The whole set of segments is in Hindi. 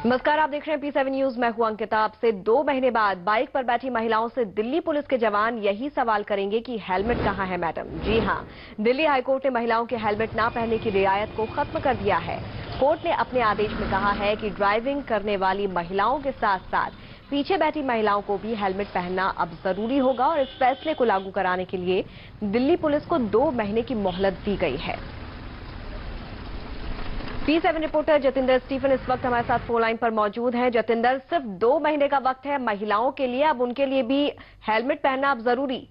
नमस्कार, आप देख रहे हैं P7 न्यूज। मैं हूं अंकिता। आपसे 2 महीने बाद बाइक पर बैठी महिलाओं से दिल्ली पुलिस के जवान यही सवाल करेंगे कि हेलमेट कहां है मैडम। जी हां, दिल्ली हाईकोर्ट ने महिलाओं के हेलमेट ना पहनने की रियायत को खत्म कर दिया है। कोर्ट ने अपने आदेश में कहा है कि ड्राइविंग करने वाली महिलाओं के साथ साथ पीछे बैठी महिलाओं को भी हेलमेट पहनना अब जरूरी होगा और इस फैसले को लागू कराने के लिए दिल्ली पुलिस को 2 महीने की मोहलत दी गई है। P7 रिपोर्टर जतिंदर स्टीफन इस वक्त हमारे साथ फोन लाइन पर मौजूद हैं। जतिंदर, सिर्फ 2 महीने का वक्त है महिलाओं के लिए, अब उनके लिए भी हेलमेट पहनना अब जरूरी।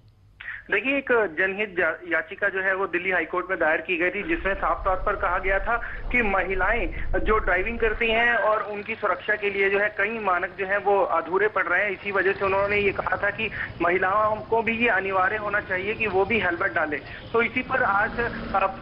देखिए, एक जनहित याचिका जो है वो दिल्ली हाईकोर्ट में दायर की गई थी, जिसमें साफ तौर पर कहा गया था कि महिलाएं जो ड्राइविंग करती हैं और उनकी सुरक्षा के लिए जो है कई मानक जो है वो अधूरे पड़ रहे हैं। इसी वजह से उन्होंने ये कहा था कि महिलाओं को भी ये अनिवार्य होना चाहिए कि वो भी हेलमेट डालें। तो इसी पर आज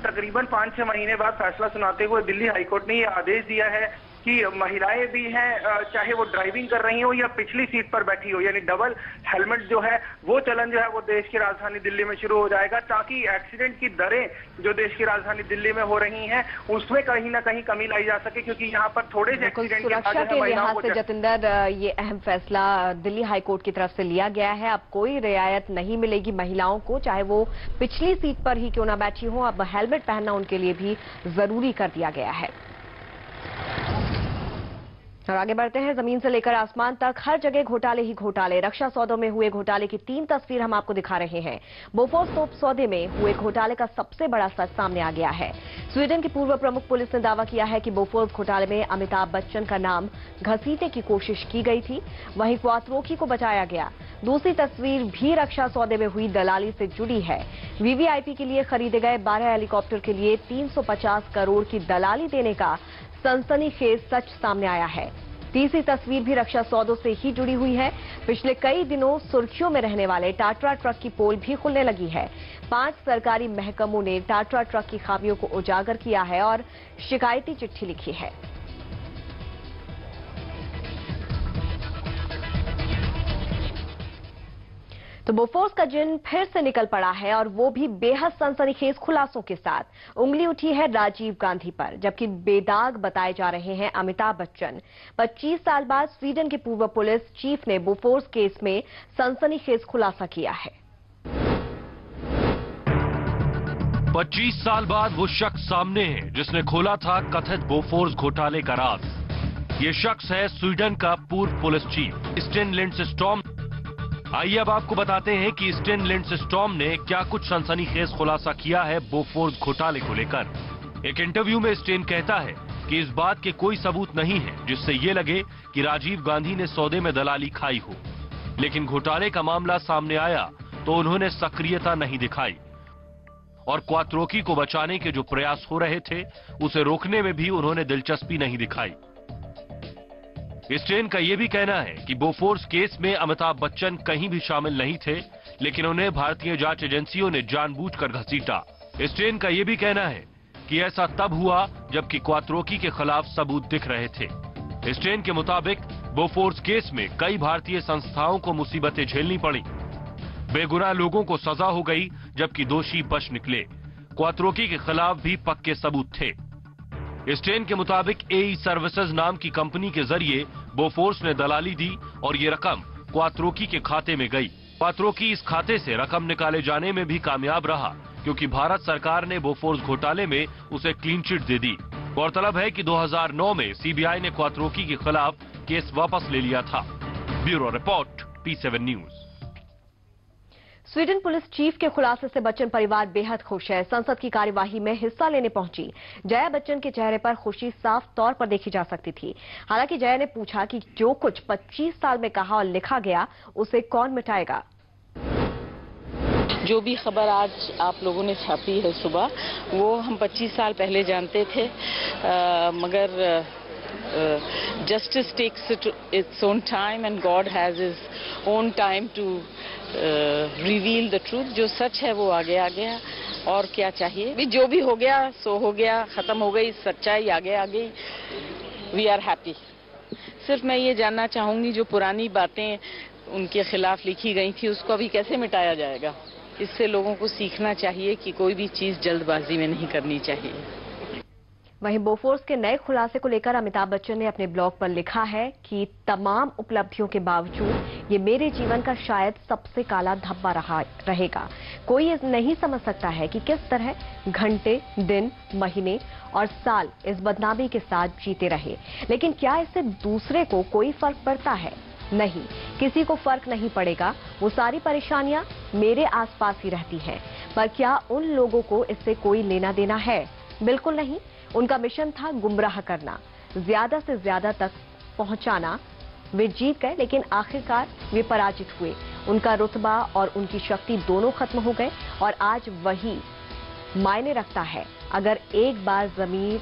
तकरीबन 5-6 महीने बाद फैसला सुनाते हुए दिल्ली हाईकोर्ट ने ये आदेश दिया है कि महिलाएं भी हैं, चाहे वो ड्राइविंग कर रही हो या पिछली सीट पर बैठी हो, यानी डबल हेलमेट जो है वो चलन जो है वो देश की राजधानी दिल्ली में शुरू हो जाएगा, ताकि एक्सीडेंट की दरें जो देश की राजधानी दिल्ली में हो रही हैं उसमें कहीं ना कहीं कमी लाई जा सके, क्योंकि यहाँ पर थोड़े से एक्सीडेंट सुरक्षा के लिहाज से जतिंदर ये अहम फैसला दिल्ली हाईकोर्ट की तरफ से लिया गया है। अब कोई रियायत नहीं मिलेगी महिलाओं को, चाहे वो पिछली सीट पर ही क्यों ना बैठी हो। अब हेलमेट पहनना उनके लिए भी जरूरी कर दिया गया है। और आगे बढ़ते हैं, जमीन से लेकर आसमान तक हर जगह घोटाले ही घोटाले। रक्षा सौदों में हुए घोटाले की 3 तस्वीर हम आपको दिखा रहे हैं। बोफोर्स तोप सौदे में हुए घोटाले का सबसे बड़ा सच सामने आ गया है। स्वीडन की पूर्व प्रमुख पुलिस ने दावा किया है कि बोफोर्स घोटाले में अमिताभ बच्चन का नाम घसीटने की कोशिश की गई थी, वहीं क्वात्रोकी को बचाया गया। दूसरी तस्वीर भी रक्षा सौदे में हुई दलाली से जुड़ी है। वीवीआईपी के लिए खरीदे गए 12 हेलीकॉप्टर के लिए 350 करोड़ की दलाली देने का सनसनीखेज सच सामने आया है। तीसरी तस्वीर भी रक्षा सौदों से ही जुड़ी हुई है। पिछले कई दिनों सुर्खियों में रहने वाले टाटा ट्रक की पोल भी खुलने लगी है। 5 सरकारी महकमों ने टाटा ट्रक की खामियों को उजागर किया है और शिकायती चिट्ठी लिखी है। तो बोफोर्स का जिन फिर से निकल पड़ा है और वो भी बेहद सनसनीखेज खुलासों के साथ। उंगली उठी है राजीव गांधी पर, जबकि बेदाग बताए जा रहे हैं अमिताभ बच्चन। 25 साल बाद स्वीडन के पूर्व पुलिस चीफ ने बोफोर्स केस में सनसनीखेज खुलासा किया है। 25 साल बाद वो शख्स सामने है जिसने खोला था कथित बोफोर्स घोटाले का राज। ये शख्स है स्वीडन का पूर्व पुलिस चीफ स्टेन लिंडस्ट्रॉम। आइए अब आपको बताते हैं कि स्टेन लिंडस्ट्रॉम ने क्या कुछ सनसनीखेज खुलासा किया है बोफोर्स घोटाले को लेकर। एक इंटरव्यू में स्टेन कहता है कि इस बात के कोई सबूत नहीं है जिससे ये लगे कि राजीव गांधी ने सौदे में दलाली खाई हो, लेकिन घोटाले का मामला सामने आया तो उन्होंने सक्रियता नहीं दिखाई और क्वात्रोकी को बचाने के जो प्रयास हो रहे थे उसे रोकने में भी उन्होंने दिलचस्पी नहीं दिखाई। स्टेन का यह भी कहना है कि बोफोर्स केस में अमिताभ बच्चन कहीं भी शामिल नहीं थे, लेकिन उन्हें भारतीय जांच एजेंसियों ने जानबूझकर घसीटा। स्टेन का यह भी कहना है कि ऐसा तब हुआ जबकि क्वात्रोकी के खिलाफ सबूत दिख रहे थे। स्टेन के मुताबिक बोफोर्स केस में कई भारतीय संस्थाओं को मुसीबतें झेलनी पड़ी। बेगुनाह लोगों को सजा हो गई जबकि दोषी बच निकले। क्वात्रोकी के खिलाफ भी पक्के सबूत थे। स्टेन के मुताबिक एई सर्विसेज नाम की कंपनी के जरिए बोफोर्स ने दलाली दी और ये रकम क्वात्रोकी के खाते में गई। क्वात्रोकी इस खाते से रकम निकाले जाने में भी कामयाब रहा, क्योंकि भारत सरकार ने बोफोर्स घोटाले में उसे क्लीन चिट दे दी। गौरतलब है कि 2009 में सीबीआई ने क्वात्रोकी के खिलाफ केस वापस ले लिया था। Bureau report, P7 news. Sweden police chief के खुलासे से बच्चन परिवार बेहद खुश है। संसद की कार्यवाही में हिस्सा लेने पहुंची जया बच्चन के चेहरे पर खुशी साफ तौर पर देखी जा सकती थी। हालांकि जया ने पूछा कि जो कुछ 25 साल में कहा और लिखा गया उसे कौन मिटाएगा। जो भी खबर आज आप लोगों ने छापी है सुबह, वो हम 25 साल पहले जानते थे, मगर justice takes its own time and God has his own time to reveal the truth। जो सच है वो आगे आ गया, और क्या चाहिए। भी जो भी हो गया सो हो गया, खत्म हो गई, सच्चाई आगे आ गई। We are happy. सिर्फ मैं ये जानना चाहूंगी जो पुरानी बातें उनके खिलाफ लिखी गई थी उसको अभी कैसे मिटाया जाएगा। इससे लोगों को सीखना चाहिए कि कोई भी चीज जल्दबाजी में नहीं करनी चाहिए। वहीं बोफोर्स के नए खुलासे को लेकर अमिताभ बच्चन ने अपने ब्लॉग पर लिखा है कि तमाम उपलब्धियों के बावजूद ये मेरे जीवन का शायद सबसे काला धब्बा रहेगा। कोई ये नहीं समझ सकता है कि किस तरह घंटे, दिन, महीने और साल इस बदनामी के साथ जीते रहे। लेकिन क्या इससे दूसरे को कोई फर्क पड़ता है? नहीं, किसी को फर्क नहीं पड़ेगा। वो सारी परेशानियां मेरे आसपास ही रहती हैं। पर क्या उन लोगों को इससे कोई लेना देना है? बिल्कुल नहीं। उनका मिशन था गुमराह करना, ज्यादा से ज्यादा तक पहुंचाना। वे जीत गए, लेकिन आखिरकार वे पराजित हुए। उनका रुतबा और उनकी शक्ति दोनों खत्म हो गए और आज वही मायने रखता है। अगर एक बार जमीन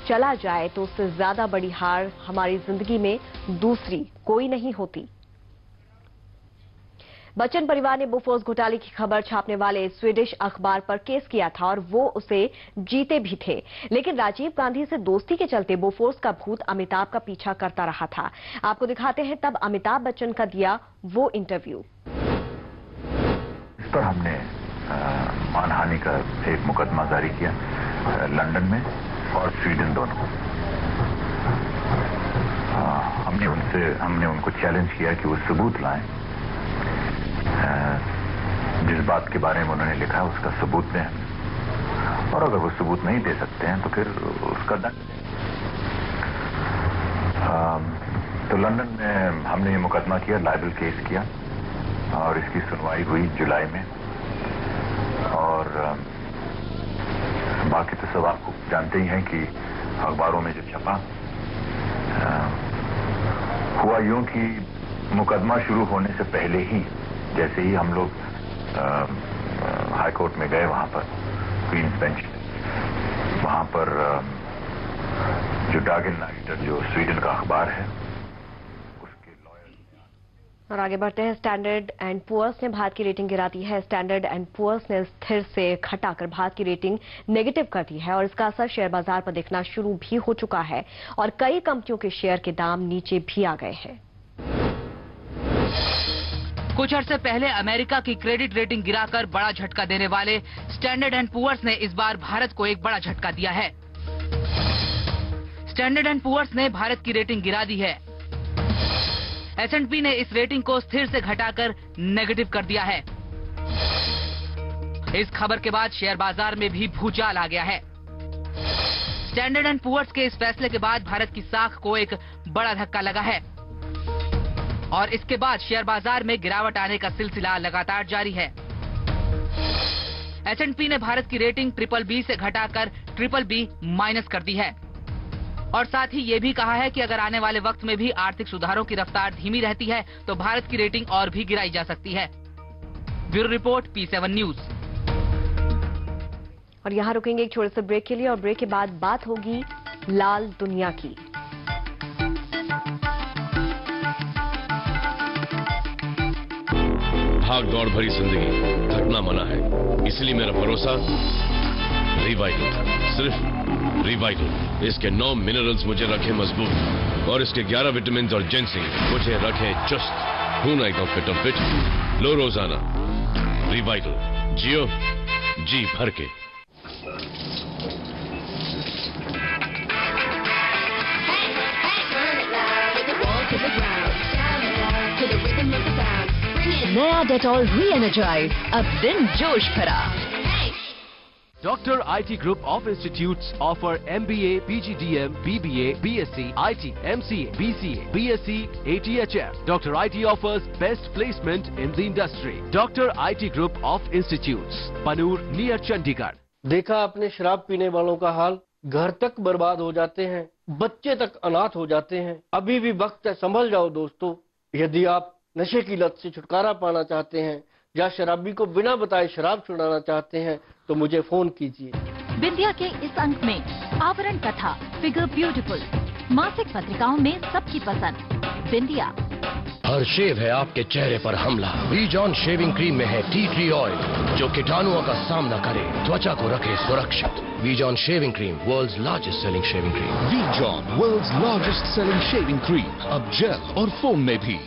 चला जाए तो उससे ज्यादा बड़ी हार हमारी जिंदगी में दूसरी कोई नहीं होती। बच्चन परिवार ने बोफोर्स घोटाले की खबर छापने वाले स्वीडिश अखबार पर केस किया था और वो उसे जीते भी थे। लेकिन राजीव गांधी से दोस्ती के चलते बोफोर्स का भूत अमिताभ का पीछा करता रहा था। आपको दिखाते हैं तब अमिताभ बच्चन का दिया वो इंटरव्यू। इस पर हमने मानहानि का एक मुकदमा जारी किया लंदन में और स्वीडन दोनों। हमने उनको चैलेंज किया कि वो सबूत लाएं। जिस बात के बारे में उन्होंने लिखा उसका सबूत दें, और अगर वो सबूत नहीं दे सकते हैं तो फिर उसका दंड दें। तो लंदन में हमने ये मुकदमा किया, लाइबल केस किया और इसकी सुनवाई हुई जुलाई में। और बाकी तो सब आप जानते ही हैं कि अखबारों में जो छपा हुआ यूं कि मुकदमा शुरू होने से पहले ही जैसे ही हम लोग हाई कोर्ट में गए, वहां पर क्वींस बेंच, वहां पर जो डागन नाइटर जो स्वीडन का अखबार है उसके लॉयर। और आगे बढ़ते हैं। स्टैंडर्ड एंड पुअर्स ने भारत की रेटिंग गिरा दी है। स्टैंडर्ड एंड पुअर्स ने स्थिर से घटाकर भारत की रेटिंग नेगेटिव कर दी है और इसका असर शेयर बाजार पर दिखना शुरू भी हो चुका है और कई कंपनियों के शेयर के दाम नीचे भी आ गए हैं। कुछ अर्से पहले अमेरिका की क्रेडिट रेटिंग गिराकर बड़ा झटका देने वाले स्टैंडर्ड एंड पुअर्स ने इस बार भारत को एक बड़ा झटका दिया है। स्टैंडर्ड एंड पुअर्स ने भारत की रेटिंग गिरा दी है। S&P ने इस रेटिंग को स्थिर से घटाकर नेगेटिव कर दिया है। इस खबर के बाद शेयर बाजार में भी भूचाल आ गया है। स्टैंडर्ड एंड पुअर्स के इस फैसले के बाद भारत की साख को एक बड़ा धक्का लगा है और इसके बाद शेयर बाजार में गिरावट आने का सिलसिला लगातार जारी है। S&P ने भारत की रेटिंग BBB से घटाकर BBB- कर दी है और साथ ही ये भी कहा है कि अगर आने वाले वक्त में भी आर्थिक सुधारों की रफ्तार धीमी रहती है तो भारत की रेटिंग और भी गिराई जा सकती है। Bureau report, P7 news. और यहाँ रुकेंगे एक छोटे से ब्रेक के लिए और ब्रेक के बाद बात होगी लाल दुनिया की। भाग दौड़ भरी जिंदगी थकना मना है, इसलिए मेरा भरोसा रिवाइटल, सिर्फ रिवाइटल। इसके 9 मिनरल्स मुझे रखे मजबूत और इसके 11 विटामिन और जिंसिंग मुझे रखे चुस्त। हूं ना एकदम फिट और फिट। लो रोजाना रिवाइटल, जियो जी भर के। नया डेटॉल री-एनर्जाइज, अब दिन जोश भरा। Dr. IT Group of Institutes offer MBA, PGDM, BBA, BSc, IT, MCA, BCA, BSc, ATHM. Dr. IT offers best placement in the industry. Dr. IT Group of Institutes, Panur near Chandigarh. देखा आपने शराब पीने वालों का हाल, घर तक बर्बाद हो जाते हैं, बच्चे तक अनाथ हो जाते हैं। अभी भी वक्त है, संभल जाओ दोस्तों। यदि आप नशे की लत से छुटकारा पाना चाहते हैं या शराबी को बिना बताए शराब छुड़ाना चाहते हैं तो मुझे फोन कीजिए। विद्या के इस अंक में आवरण कथा, फिगर ब्यूटीफुल, मासिक पत्रिकाओं में सबकी पसंद विद्या। हर शेव है आपके चेहरे पर हमला। वी-जॉन शेविंग क्रीम में है टी ट्री ऑयल जो कीटाणुओं का सामना करे, त्वचा को रखे सुरक्षित। Vi-John shaving cream, world's largest selling shaving cream. Vi-John, world's largest selling shaving cream, अब जेल और फोम में भी।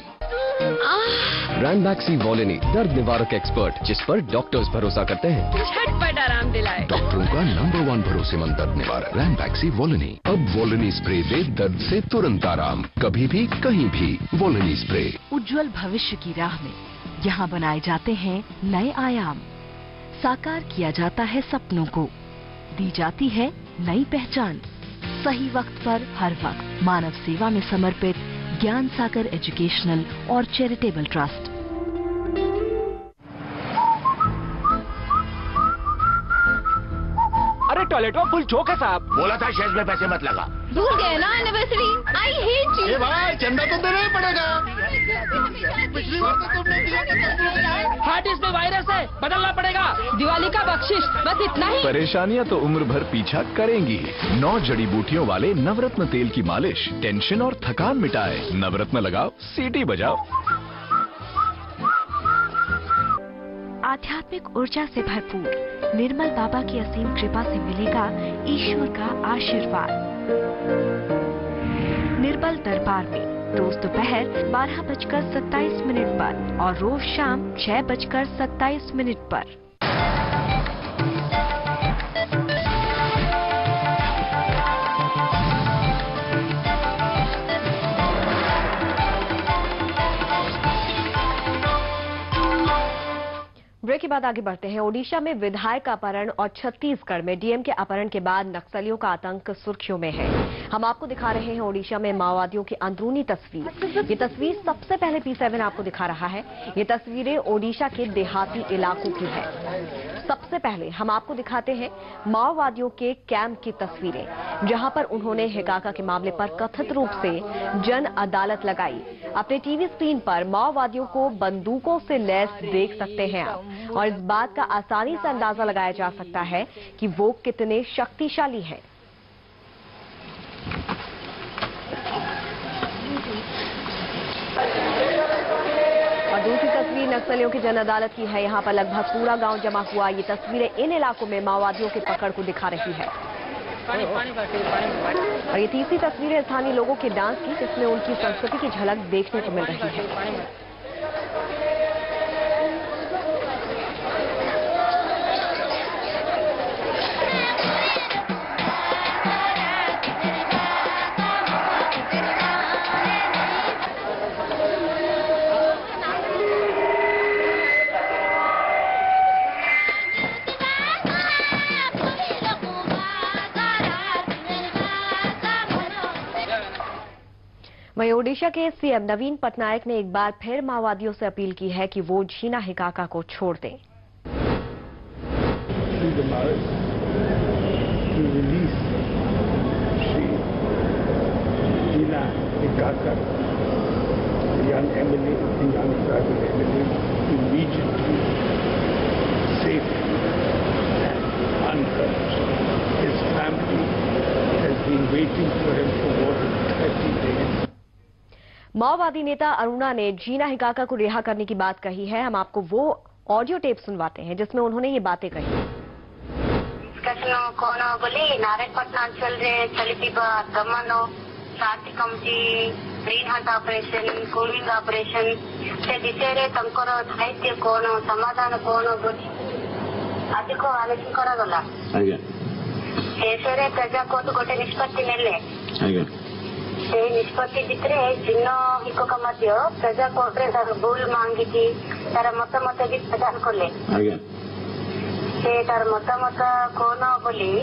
रैनबैक्सी वोलिनी, दर्द निवारक एक्सपर्ट, जिस पर डॉक्टर्स भरोसा करते हैं। झटपट आराम दिलाए। डॉक्टरों का नंबर 1 भरोसेमंद दर्द निवारक रैनबैक्सी वोलिनी। अब वोलिनी स्प्रे दे दर्द से तुरंत आराम, कभी भी कहीं भी। वोलिनी स्प्रे। उज्जवल भविष्य की राह में यहाँ बनाए जाते हैं नए आयाम, साकार किया जाता है सपनों को, दी जाती है नई पहचान। सही वक्त पर हर वक्त मानव सेवा में समर्पित ज्ञान सागर एजुकेशनल और चैरिटेबल ट्रस्ट। अरे टॉयलेट में फुल चौक है साहब। बोला था शेष में पैसे मत लगा। भूल गए ना एनिवर्सरी। I hate you. भाई चंदा तो देना ही पड़ेगा। पिछली बार तो तुमने दिया। हार्ट डिस्क में वायरस है, बदलना पड़ेगा। दिवाली का बख्शिश, बस इतना ही। परेशानियां तो उम्र भर पीछा करेंगी। 9 जड़ी बूटियों वाले नवरत्न तेल की मालिश टेंशन और थकान मिटाए। नवरत्न लगाओ, सीटी बजाओ। आध्यात्मिक ऊर्जा से भरपूर निर्मल बाबा की असीम कृपा से मिलेगा ईश्वर का आशीर्वाद। निर्मल दरबार में रोज दोपहर 12:27 पर और रोज शाम 6:27 पर। ब्रेक के बाद आगे बढ़ते हैं। ओडिशा में विधायक का अपहरण और छत्तीसगढ़ में डीएम के अपहरण के बाद नक्सलियों का आतंक सुर्खियों में है। हम आपको दिखा रहे हैं ओडिशा में माओवादियों की अंदरूनी तस्वीर। ये तस्वीर सबसे पहले P7 आपको दिखा रहा है। ये तस्वीरें ओडिशा के देहाती इलाकों की है। सबसे पहले हम आपको दिखाते हैं माओवादियों के कैंप की तस्वीरें, जहां पर उन्होंने हिकाका के मामले पर कथित रूप से जन अदालत लगाई। अपने टीवी स्क्रीन पर माओवादियों को बंदूकों से लैस देख सकते हैं आप, और इस बात का आसानी से अंदाजा लगाया जा सकता है कि वो कितने शक्तिशाली हैं। और दूसरी तस्वीर नक्सलियों की जन अदालत की है। यहाँ पर लगभग पूरा गांव जमा हुआ। ये तस्वीरें इन इलाकों में माओवादियों की पकड़ को दिखा रही है। और ये तीसरी तस्वीर है स्थानीय लोगों के डांस की, जिसमें उनकी संस्कृति की झलक देखने को मिल रही है। वहीं ओडिशा के सीएम नवीन पटनायक ने एक बार फिर माओवादियों से अपील की है कि वो झीना हिकाका को छोड़ दें। माओवादी नेता अरुणा ने झीना हिकाका को रिहा करने की बात कही है। हम आपको वो ऑडियो टेप सुनवाते हैं जिसमें उन्होंने ये बातें कही। नारायणपट्टना अंचल चलता गमन शांति committee green hunt operation cooling operation से विषय साहित्य कौन समाधान कौन अधिक आलोचना करागला शेषे प्रजा कोर्ट गोटे निष्पत्ति नेले से निष्पत्ति भितर चिन्ह हिकक प्रजा कोर्ट तार भूल मांगी तार मतामत भी प्रदान कले से तार मतामत कौन बोली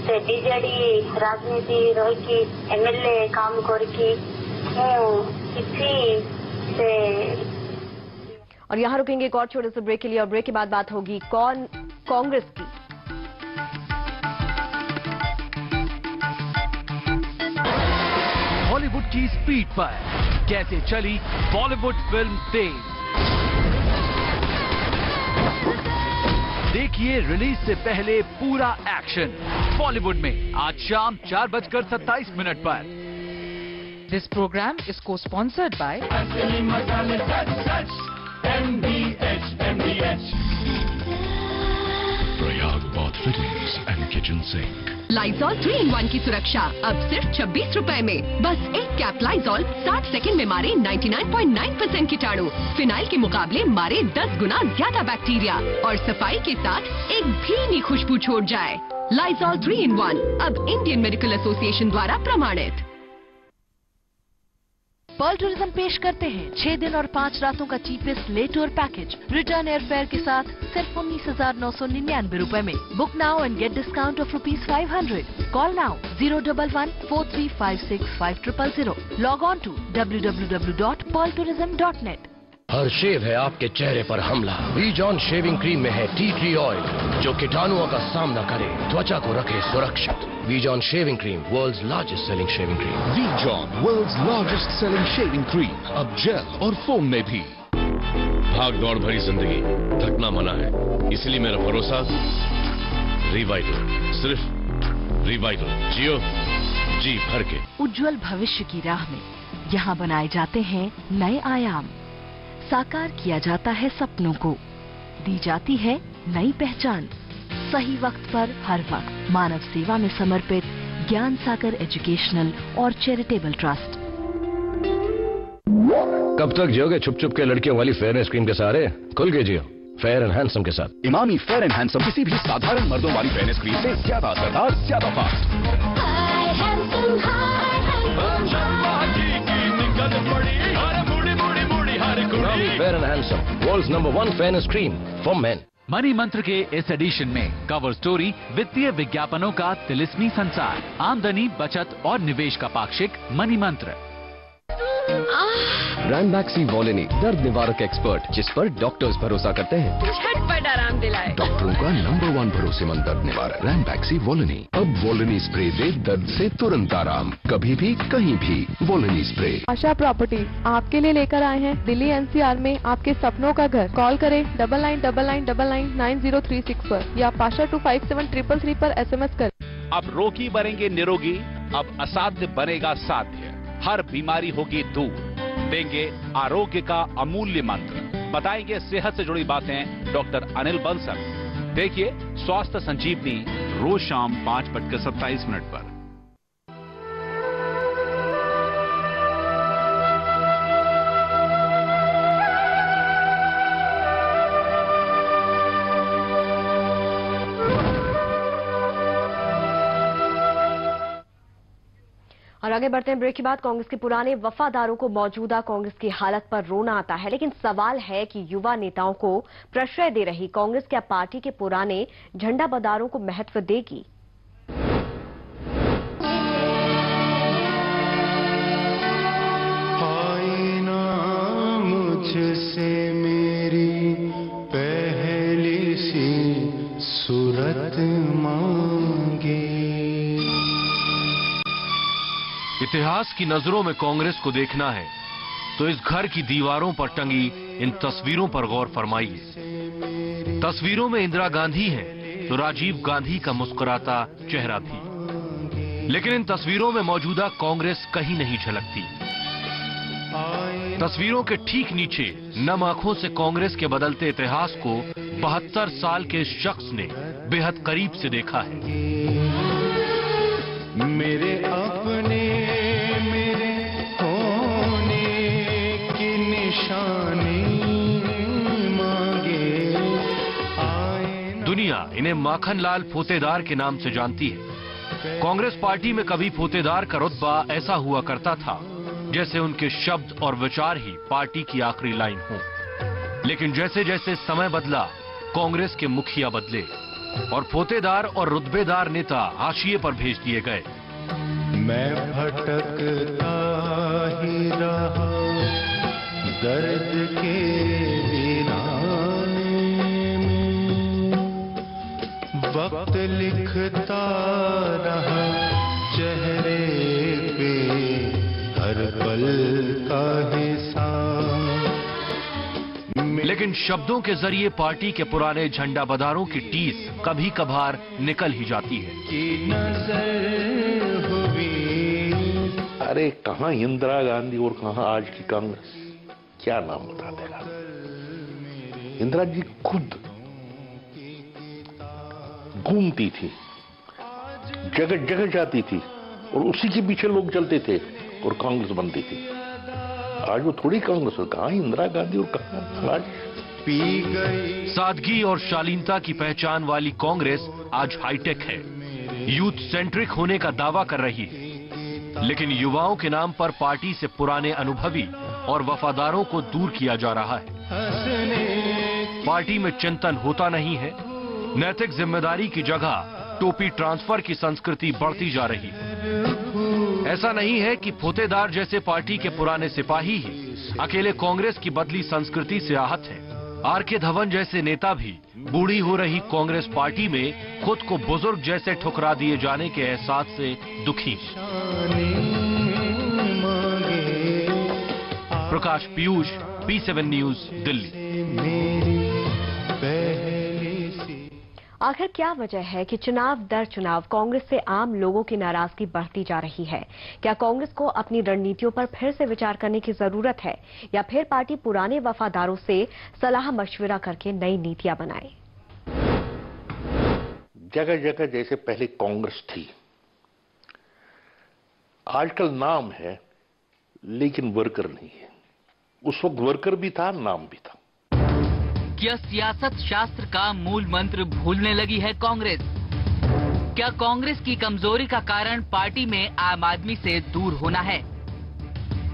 से बीजेडी राजनीति रही एमएलए काम करके और यहाँ रुकेंगे एक और छोटे से ब्रेक के लिए, और ब्रेक के बाद बात होगी कांग्रेस की। हॉलीवुड की स्पीड पर कैसे चली बॉलीवुड फिल्म तेज, देखिए रिलीज से पहले पूरा एक्शन बॉलीवुड में आज शाम 4:27 पर। This program is co-sponsored by Prayag बौद्ध fittings and kitchen sink. Lysol 3-in-1 की सुरक्षा अब सिर्फ 26 रुपए में। बस एक कैप लाइजॉल 60 सेकंड में मारे 99.9% कीटाणु। फिनाइल के मुकाबले मारे 10 गुना ज्यादा बैक्टीरिया और सफाई के साथ एक भीनी खुशबू छोड़ जाए। लाइजॉल 3-in-1 अब इंडियन मेडिकल एसोसिएशन द्वारा प्रमाणित। पर्ल टूरिज्म पेश करते हैं 6 दिन और 5 रातों का cheapest Leh tour package return air fare के साथ सिर्फ 19,999 रुपए में। Book now and get discount of ₹500। Call now 011-4356-5000। Log on to www.pearltourism.net। हर शेव है आपके चेहरे पर हमला। वीजॉन शेविंग क्रीम में है टी ट्री ऑयल जो कीटाणुओं का सामना करे, त्वचा को रखे सुरक्षित। Vjon shaving cream, world's largest selling shaving cream. Vjon, world's largest selling shaving cream, अब जेल और फोम में भी। भाग दौड़ भरी जिंदगी, थकना मना है, इसलिए मेरा भरोसा रिवाइटल, सिर्फ रिवाइटल। जियो जी भर के। उज्जवल भविष्य की राह में यहाँ बनाए जाते हैं नए आयाम, साकार किया जाता है सपनों को, दी जाती है नई पहचान। सही वक्त पर हर वक्त मानव सेवा में समर्पित ज्ञान सागर एजुकेशनल और चैरिटेबल ट्रस्ट। कब तक जियोगे छुप छुप के लड़कियों वाली फेयरनेस क्रीम के सहारे? खुल के जियो फेयर एंड हैंडसम के साथ। इमामी फेयर एंड हैंडसम किसी भी साधारण मर्दों वाली फेयरनेस क्रीम से ज्यादा असरदार, ज्यादा fast. Fair and handsome, world's number 1 fairness cream for men. Money mantra के इस एडिशन में कवर स्टोरी वित्तीय विज्ञापनों का तिलिस्मी संसार, आमदनी, बचत और निवेश का पाक्षिक मनी मंत्र। रैनबैक्सी वोलिनी, दर्द निवारक एक्सपर्ट जिस पर डॉक्टर्स भरोसा करते हैं। झटपट आराम दिलाए। डॉक्टरों का नंबर 1 भरोसेमंद दर्द निवारक रैनबैक्सी वोलिनी। अब वोलिनी स्प्रे दे दर्द से तुरंत आराम, कभी भी कहीं भी। वोलिनी स्प्रे। आशा प्रॉपर्टी आपके लिए लेकर आए हैं दिल्ली NCR में आपके सपनों का घर। कॉल करें 9999999036 पर या पाशा 257333 पर SMS करें। अब रोगी बनेंगे निरोगी, अब असाध्य बनेगा साध्य। हर बीमारी होगी दूर, देंगे आरोग्य का अमूल्य मंत्र, बताएंगे सेहत से जुड़ी बातें डॉक्टर अनिल बंसल। देखिए स्वास्थ्य संजीवनी रोज शाम 5:27 पर। और आगे बढ़ते हैं ब्रेक के बाद। कांग्रेस के पुराने वफादारों को मौजूदा कांग्रेस की हालत पर रोना आता है, लेकिन सवाल है कि युवा नेताओं को प्रश्रय दे रही कांग्रेस क्या पार्टी के पुराने झंडाबदारों को महत्व देगी? आईना मुझसे मेरी पहली सी सूरत मांगे। इतिहास की नजरों में कांग्रेस को देखना है तो इस घर की दीवारों पर टंगी इन तस्वीरों पर गौर फरमाइए। तस्वीरों में इंदिरा गांधी हैं तो राजीव गांधी का मुस्कुराता चेहरा भी, लेकिन इन तस्वीरों में मौजूदा कांग्रेस कहीं नहीं झलकती। तस्वीरों के ठीक नीचे नम आंखों से कांग्रेस के बदलते इतिहास को 72 साल के इस शख्स ने बेहद करीब से देखा है। मेरे अपने मेरे होने की निशानी मांगे। दुनिया इन्हें माखनलाल फोतेदार के नाम से जानती है। कांग्रेस पार्टी में कभी फोतेदार का रुतबा ऐसा हुआ करता था जैसे उनके शब्द और विचार ही पार्टी की आखिरी लाइन हो। लेकिन जैसे जैसे समय बदला, कांग्रेस के मुखिया बदले और फोतेदार और रुतबेदार नेता हाशिए पर भेज दिए गए। मैं भटकता ही रहा दर्द के वीराने में, वक्त लिखता रहा चेहरे पे हर पल का हिसाब। लेकिन शब्दों के जरिए पार्टी के पुराने झंडाबदारों की टीस कभी कभार निकल ही जाती है। अरे कहाँ इंदिरा गांधी और कहाँ आज की कांग्रेस, क्या नाम बता देगा। इंदिरा जी खुद घूमती थी, जगह जगह जाती थी और उसी के पीछे लोग चलते थे और कांग्रेस बनती थी। आज वो थोड़ी कांग्रेस है, कहाँ इंदिरा गांधी और कहाँ आज पी गई। सादगी और शालीनता की पहचान वाली कांग्रेस आज हाईटेक है, यूथ सेंट्रिक होने का दावा कर रही है, लेकिन युवाओं के नाम पर पार्टी से पुराने अनुभवी और वफादारों को दूर किया जा रहा है। पार्टी में चिंतन होता नहीं है, नैतिक जिम्मेदारी की जगह टोपी ट्रांसफर की संस्कृति बढ़ती जा रही है। ऐसा नहीं है कि फोतेदार जैसे पार्टी के पुराने सिपाही ही अकेले कांग्रेस की बदली संस्कृति से आहत हैं। आर.के. धवन जैसे नेता भी बूढ़ी हो रही कांग्रेस पार्टी में खुद को बुजुर्ग जैसे ठुकरा दिए जाने के एहसास से दुखी हैं। प्रकाश पीयूष, P7 न्यूज, दिल्ली। आखिर क्या वजह है कि चुनाव दर चुनाव कांग्रेस से आम लोगों की नाराजगी बढ़ती जा रही है? क्या कांग्रेस को अपनी रणनीतियों पर फिर से विचार करने की जरूरत है या फिर पार्टी पुराने वफादारों से सलाह मशविरा करके नई नीतियां बनाए? जगह जगह जैसे पहले कांग्रेस थी, आजकल नाम है लेकिन वर्कर नहीं है। उस वक्त वर्कर भी था, नाम भी था। क्या सियासत शास्त्र का मूल मंत्र भूलने लगी है कांग्रेस? क्या कांग्रेस की कमजोरी का कारण पार्टी में आम आदमी से दूर होना है?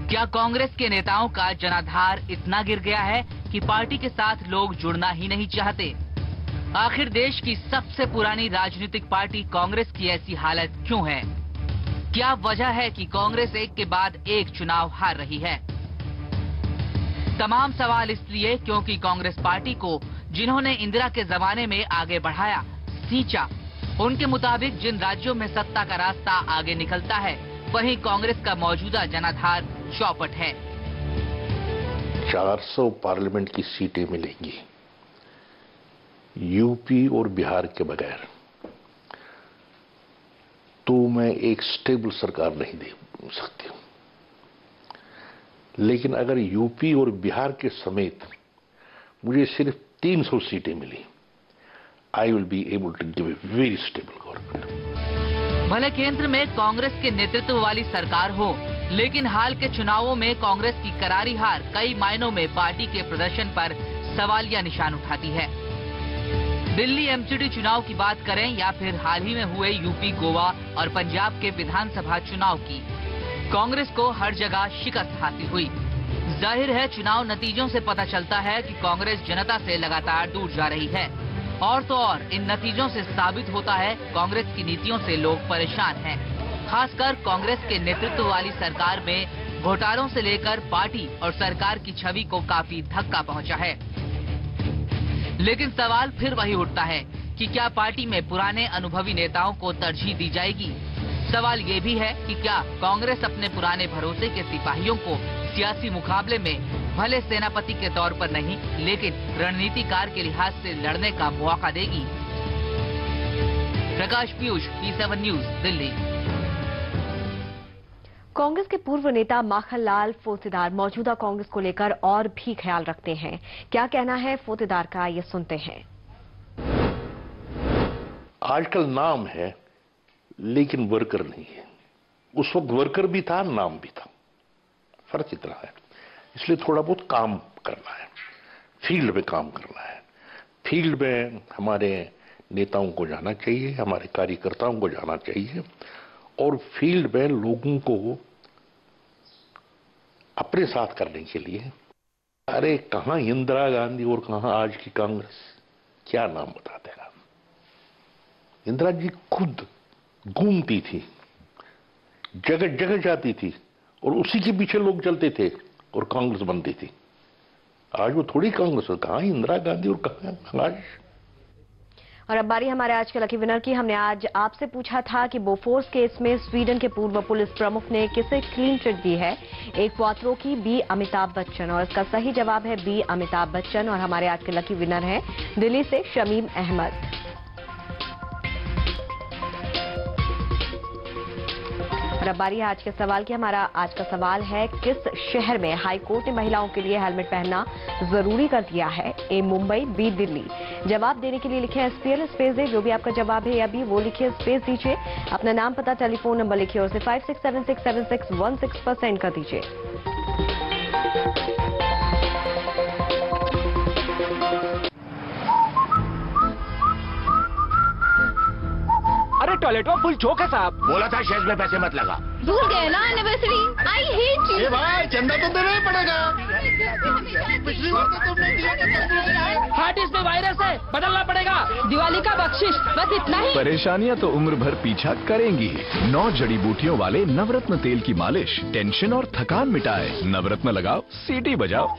क्या कांग्रेस के नेताओं का जनाधार इतना गिर गया है कि पार्टी के साथ लोग जुड़ना ही नहीं चाहते? आखिर देश की सबसे पुरानी राजनीतिक पार्टी कांग्रेस की ऐसी हालत क्यों है? क्या वजह है कि कांग्रेस एक के बाद एक चुनाव हार रही है? तमाम सवाल इसलिए क्योंकि कांग्रेस पार्टी को जिन्होंने इंदिरा के जमाने में आगे बढ़ाया, सींचा, उनके मुताबिक जिन राज्यों में sत्ता का रास्ता आगे निकलता है, वहीं कांग्रेस का मौजूदा जनाधार चौपट है। 400 पार्लियामेंट की सीटें मिलेंगी यूपी और बिहार के बगैर, तो मैं एक स्टेबल सरकार नहीं दे सकती हूं। लेकिन अगर यूपी और बिहार के समेत मुझे सिर्फ 300 सीटें मिली, I will be able to give a very stable government. भले केंद्र में कांग्रेस के नेतृत्व वाली सरकार हो, लेकिन हाल के चुनावों में कांग्रेस की करारी हार कई मायनों में पार्टी के प्रदर्शन पर सवालिया निशान उठाती है। दिल्ली एमसीडी चुनाव की बात करें या फिर हाल ही में हुए यूपी, गोवा और पंजाब के विधानसभा चुनाव की, कांग्रेस को हर जगह शिकस्त हासिल हुई। जाहिर है चुनाव नतीजों से पता चलता है कि कांग्रेस जनता से लगातार दूर जा रही है, और तो और इन नतीजों से साबित होता है कांग्रेस की नीतियों से लोग परेशान हैं। खासकर कांग्रेस के नेतृत्व वाली सरकार में घोटालों से लेकर पार्टी और सरकार की छवि को काफी धक्का पहुंचा है। लेकिन सवाल फिर वही उठता है कि क्या पार्टी में पुराने अनुभवी नेताओं को तरजीह दी जाएगी? सवाल ये भी है कि क्या कांग्रेस अपने पुराने भरोसे के सिपाहियों को सियासी मुकाबले में भले सेनापति के तौर पर नहीं, लेकिन रणनीतिकार के लिहाज से लड़ने का मौका देगी? प्रकाश पीयूष, P7 न्यूज, दिल्ली। कांग्रेस के पूर्व नेता माखनलाल फोतेदार मौजूदा कांग्रेस को लेकर और भी ख्याल रखते हैं। क्या कहना है फोतेदार का, ये सुनते हैं। आजकल नाम है लेकिन वर्कर नहीं है। उस वक्त वर्कर भी था, नाम भी था, फर्क इतना है। इसलिए थोड़ा बहुत काम करना है, फील्ड में काम करना है। फील्ड में हमारे नेताओं को जाना चाहिए, हमारे कार्यकर्ताओं को जाना चाहिए, और फील्ड में लोगों को अपने साथ करने के लिए, अरे कहां इंदिरा गांधी और कहां आज की कांग्रेस, क्या नाम बता देगा। इंदिरा जी खुद घूमती थी, जगह जगह जाती थी और उसी के पीछे लोग चलते थे और कांग्रेस बनती थी। आज वो थोड़ी कांग्रेस है, कहां इंदिरा गांधी और कहां आज। और अब बारी हमारे आज के लकी विनर की। हमने आज आपसे पूछा था कि बोफोर्स केस में स्वीडन के पूर्व पुलिस प्रमुख ने किसे क्लीन चिट दी है? एक पात्रों की बी अमिताभ बच्चन, और इसका सही जवाब है बी अमिताभ बच्चन। और हमारे आज के लकी विनर है दिल्ली से शमीम अहमद। और अब बारी है आज के सवाल की। हमारा आज का सवाल है, किस शहर में हाई कोर्ट ने महिलाओं के लिए हेलमेट पहनना जरूरी कर दिया है? ए मुंबई, बी दिल्ली। जवाब देने के लिए लिखे एसपीएल स्पेस दे। जो भी आपका जवाब है या भी वो लिखिए, स्पेस दीजिए, अपना नाम, पता, टेलीफोन नंबर लिखिए और 56767616 पर सेंड कर दीजिए। अरे टॉयलेट में फुल चौक है साहब। बोला था शेष में पैसे मत लगा। भूल गए ना एनिवर्सरी। I hate you. भाई चंदा तो देना ही पड़ेगा। पिछली बार तो तुमने दिया। हार्ट डिस्क में वायरस है, बदलना पड़ेगा। दिवाली का बख्शिश, बस इतना ही। परेशानियां तो उम्र भर पीछा करेंगी। 9 जड़ी बूटियों वाले नवरत्न तेल की मालिश टेंशन और थकान मिटाए। नवरत्न लगाओ, सीटी बजाओ।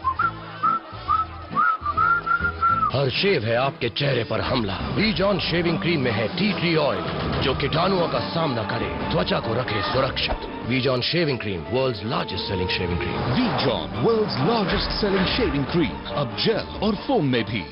हर शेव है आपके चेहरे पर हमला। वीजॉन शेविंग क्रीम में है टी ट्री ऑयल, जो कीटाणुओं का सामना करे, त्वचा को रखे सुरक्षित। Vjon shaving cream, world's largest selling shaving cream. Vjon, world's largest selling shaving cream, अब जेल और फोम में भी।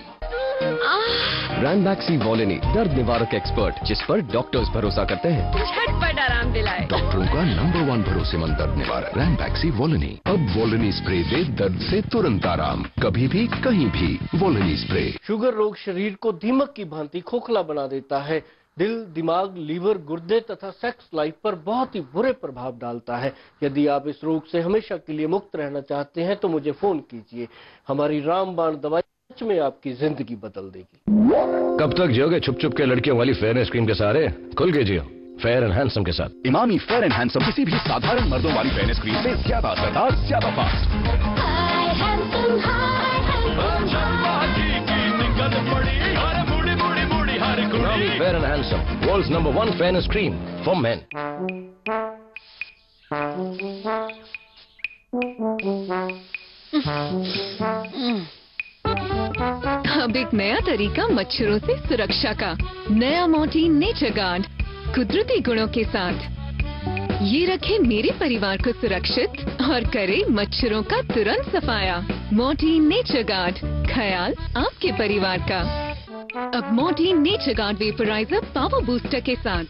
रैनबैक्सी वोलिनी, दर्द निवारक एक्सपर्ट, जिस पर डॉक्टर्स भरोसा करते हैं। झटपट आराम दिलाए। डॉक्टरों का नंबर 1 भरोसेमंद दर्द निवारक रैनबैक्सी वोलिनी। अब वोलिनी स्प्रे दे दर्द से तुरंत आराम, कभी भी कहीं भी। वोलिनी स्प्रे। शुगर रोग शरीर को दीमक की भांति खोखला बना देता है। दिल, दिमाग, लीवर, गुर्दे तथा सेक्स लाइफ पर बहुत ही बुरे प्रभाव डालता है। यदि आप इस रोग से हमेशा के लिए मुक्त रहना चाहते हैं तो मुझे फोन कीजिए। हमारी रामबाण दवाई सच में आपकी जिंदगी बदल देगी। कब तक जियोगे छुप छुप के लड़कियों वाली फेयरनेस क्रीम के सहारे? खुल के जियो फेयर एंड हैंडसम के साथ। इमामी फेयर एंड हैंडसम किसी भी साधारण मर्दों वाली फेयरनेस क्रीम से ज्यादा असरदार, ज्यादा fast. Emami fair and handsome, world's number 1 fairness cream for men. अब एक नया तरीका मच्छरों से सुरक्षा का। नया मॉर्टीन नेचर गार्ड कुदरती गुणों के साथ। ये रखे मेरे परिवार को सुरक्षित और करे मच्छरों का तुरंत सफाया। मॉर्टीन नेचर गार्ड, ख्याल आपके परिवार का। अब Mortein nature guard vaporiser power booster के साथ।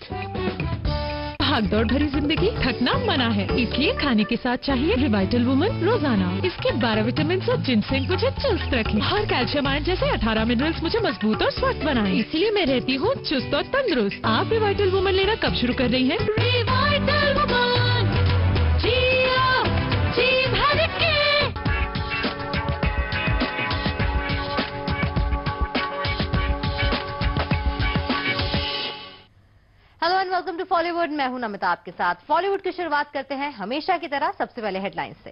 भागदौड़ भरी जिंदगी, थकना मना है, इसलिए खाने के साथ चाहिए रिवाइटल वुमन रोजाना। इसके 12 विटामिन और जिनसेंग मुझे चुस्त रखे और कैल्शियम आयरन जैसे 18 मिनरल्स मुझे मजबूत और स्वस्थ बनाए। इसलिए मैं रहती हूँ चुस्त और तंदुरुस्त। आप रिवाइटल वुमन लेना कब शुरू कर रही हैं? रिवाइटल वुमन, जियो, जी भर के। Hello and welcome to Bollywood. मैं हूं नमिता आपके साथ। बॉलीवुड की शुरुआत करते हैं हमेशा की तरह सबसे पहले हेडलाइंस से।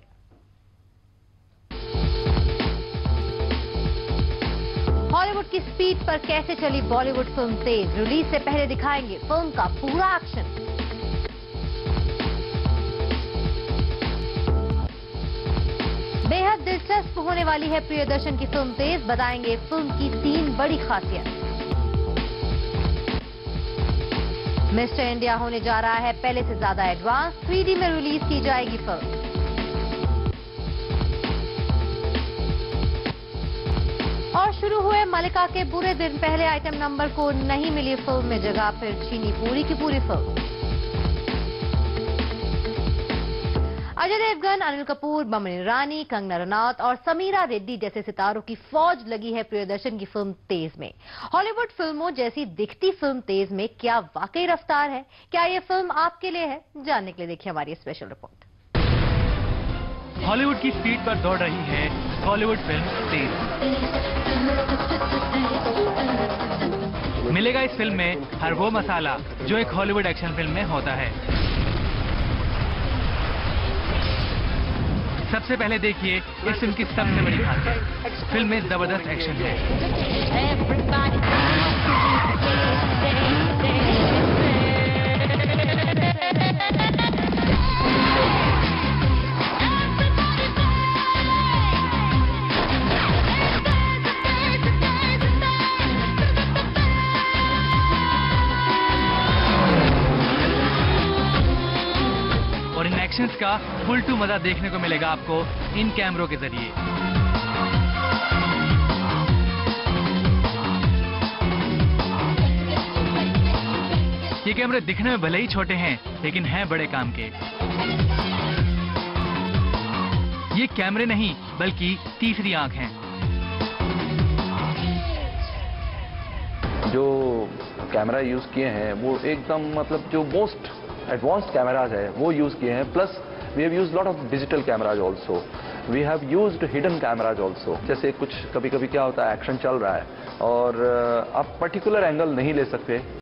हॉलीवुड की स्पीड पर कैसे चली बॉलीवुड फिल्म तेज, रिलीज से पहले दिखाएंगे फिल्म का पूरा एक्शन। बेहद दिलचस्प होने वाली है प्रियदर्शन की फिल्म तेज, बताएंगे फिल्म की 3 बड़ी खासियत। मिस्टर इंडिया होने जा रहा है पहले से ज्यादा एडवांस, 3D में रिलीज की जाएगी फिल्म। और शुरू हुए मलिका के बुरे दिन, पहले आइटम नंबर को नहीं मिली फिल्म में जगह, फिर छीनी पूरी की पूरी फिल्म। अजय देवगन, अनिल कपूर, बमन ईरानी, कंगना रनौत और समीरा रेड्डी जैसे सितारों की फौज लगी है प्रियदर्शन की फिल्म तेज में। हॉलीवुड फिल्मों जैसी दिखती फिल्म तेज में क्या वाकई रफ्तार है? क्या ये फिल्म आपके लिए है? जानने के लिए देखिए हमारी स्पेशल रिपोर्ट। हॉलीवुड की स्पीड पर दौड़ रही है हॉलीवुड फिल्म तेज। मिलेगा इस फिल्म में हर वो मसाला जो एक हॉलीवुड एक्शन फिल्म में होता है। सबसे पहले देखिए इस फिल्म की सबसे बड़ी खासियत, फिल्म में जबरदस्त एक्शन है। और इन एक्शंस का फुल टू मजा देखने को मिलेगा आपको इन कैमरों के जरिए। ये कैमरे दिखने में भले ही छोटे हैं, लेकिन हैं बड़े काम के। ये कैमरे नहीं बल्कि तीसरी आंख हैं। जो कैमरा यूज़ किए हैं वो एकदम मतलब जो मोस्ट एडवांस्ड कैमराज है वो यूज़ किए हैं। Plus we have used lot of digital cameras also, we have used hidden cameras also. जैसे कुछ कभी कभी क्या होता है, एक्शन चल रहा है और आप पर्टिकुलर एंगल नहीं ले सकते,